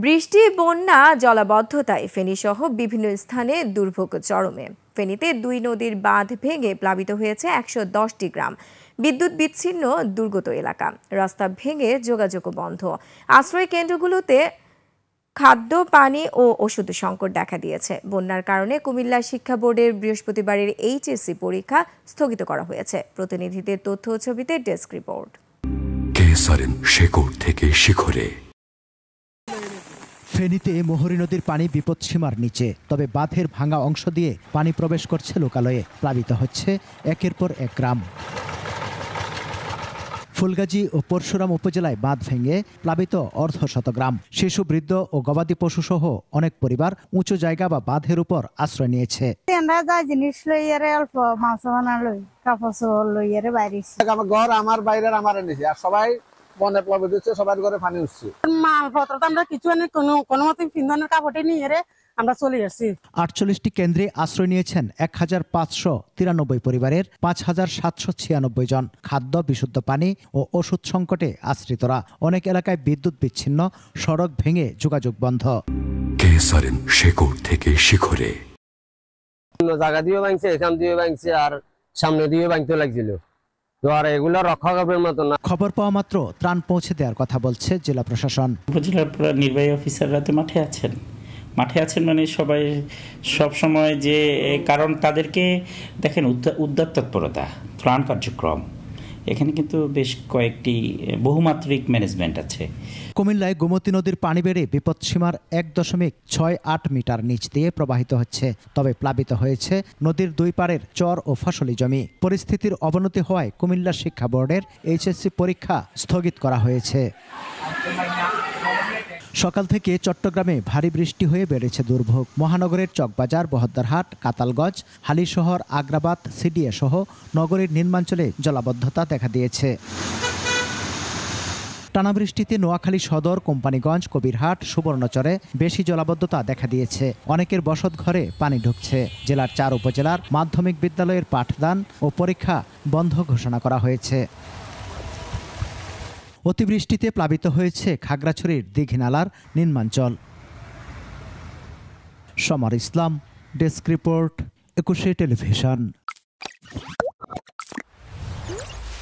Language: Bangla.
বৃষ্টি, বন্যা, জলাবদ্ধতায় ফেনীসহ বিভিন্ন স্থানে দুর্ভোগ চরমে। ফেনীতে ২ নদীর বাঁধ ভেঙে প্লাবিত হয়েছে ১১০টি গ্রাম। বিদ্যুৎ বিচ্ছিন্ন দুর্গত এলাকা, রাস্তা ভেঙে যোগাযোগও বন্ধ। আশ্রয় কেন্দ্রগুলোতে খাদ্য, পানি ও ওষুধ সংকট দেখা দিয়েছে। বন্যার কারণে কুমিল্লা শিক্ষা বোর্ডের বৃহস্পতিবারের এইচএসসি পরীক্ষা স্থগিত করা হয়েছে। প্রতিনিধিদের তথ্য ও ছবিতে ডেস্ক রিপোর্ট। শেকড় থেকে শিখরে। ফেনীতে মোহরী নদীর পানি বিপদসীমার নিচে, তবে বাঁধের ভাঙা অংশ দিয়ে পানি প্রবেশ করছে লোকালয়ে। প্লাবিত হচ্ছে একের পর এক গ্রাম। ফুলগাজী ও পরশুরাম উপজেলায় বাঁধ ভেঙে প্লাবিত অর্ধশত গ্রাম। শিশু, বৃদ্ধ ও গবাদি পশু সহ অনেক পরিবার উঁচু জায়গা বা বাঁধের উপর আশ্রয় নিয়েছে। জিনিস লইয়ারে অল্প মাছ লই, কাপড় লইয়ারে বাইরে আমার ঘর আমার বাইরের আমার নিচে, আর সবাই বনে প্লাবিত হচ্ছে, সবার ঘরে পানি উঠছে। মালপত্র তো আমরা কিছু কোনো মতে পিন্ধনের কাপড়ে নিয়ে আমরা চলে আসছি। ৪৮টি কেন্দ্রে আশ্রয় নিয়েছেন ১৫৯৩ পরিবারের ৫৭৯৬ জন। খাদ্য, বিশুদ্ধ পানি ও ওষুধ সংকটে আশ্রিতরা। অনেক এলাকায় বিদ্যুৎ বিচ্ছিন্ন, সড়ক ভেঙে যোগাযোগ বন্ধ। শেকড় থেকে শিখরে। জায়গা দিয়ে ভাঙছে, এখান দিয়ে ভাঙছে, আর সামনে দিয়ে ভাঙতে লাগছিল। তো আর এগুলো রক্ষা করবার মতো না। খবর পাওয়া মাত্র ত্রাণ পৌঁছে দেওয়ার কথা বলছে জেলা প্রশাসন। উপজেলার নির্বাহী অফিসাররা তো মাঠে আছেন মানে সবাই সব সময়, যে কারণ তাদেরকে দেখেন উদ্ধার তৎপরতা, ত্রাণ কার্যক্রম, এখানে কিন্তু বেশ কয়েকটি বহুমাত্রিক ম্যানেজমেন্ট আছে। কুমিল্লায় গোমতী নদীর পানি বেড়ে বিপদসীমার ১.৬৮ মিটার নিচ দিয়ে প্রবাহিত হচ্ছে। তবে প্লাবিত হয়েছে নদীর দুই পাড়ের চর ও ফসলি জমি। পরিস্থিতির অবনতি হওয়ায় কুমিল্লা শিক্ষা বোর্ডের এইচএসসি পরীক্ষা স্থগিত করা হয়েছে। সকাল থেকে চট্টগ্রামে ভারী বৃষ্টি হয়ে বেড়েছে দুর্ভোগ। মহানগরের চকবাজার, বহদ্দারহাট, কাতালগঞ্জ, হালিশহর, আগ্রাবাদ, সিডিএ সহ নগরীর নিম্নাঞ্চলে জলাবদ্ধতা দেখা দিয়েছে। টানা বৃষ্টিতে নোয়াখালী সদর, কোম্পানিগঞ্জ, কবিরহাট, সুবর্ণচরে বেশি জলাবদ্ধতা দেখা দিয়েছে। অনেকের বসত ঘরে পানি ঢুকছে। জেলার ৪ উপজেলার মাধ্যমিক বিদ্যালয়ের পাঠদান ও পরীক্ষা বন্ধ ঘোষণা করা হয়েছে। অতিবৃষ্টিতে প্লাবিত হয়েছে খাগড়াছড়ির দীঘিনালার নিম্নাঞ্চল। সমর ইসলাম, ডেস্ক রিপোর্ট, ২১ টেলিভিশন।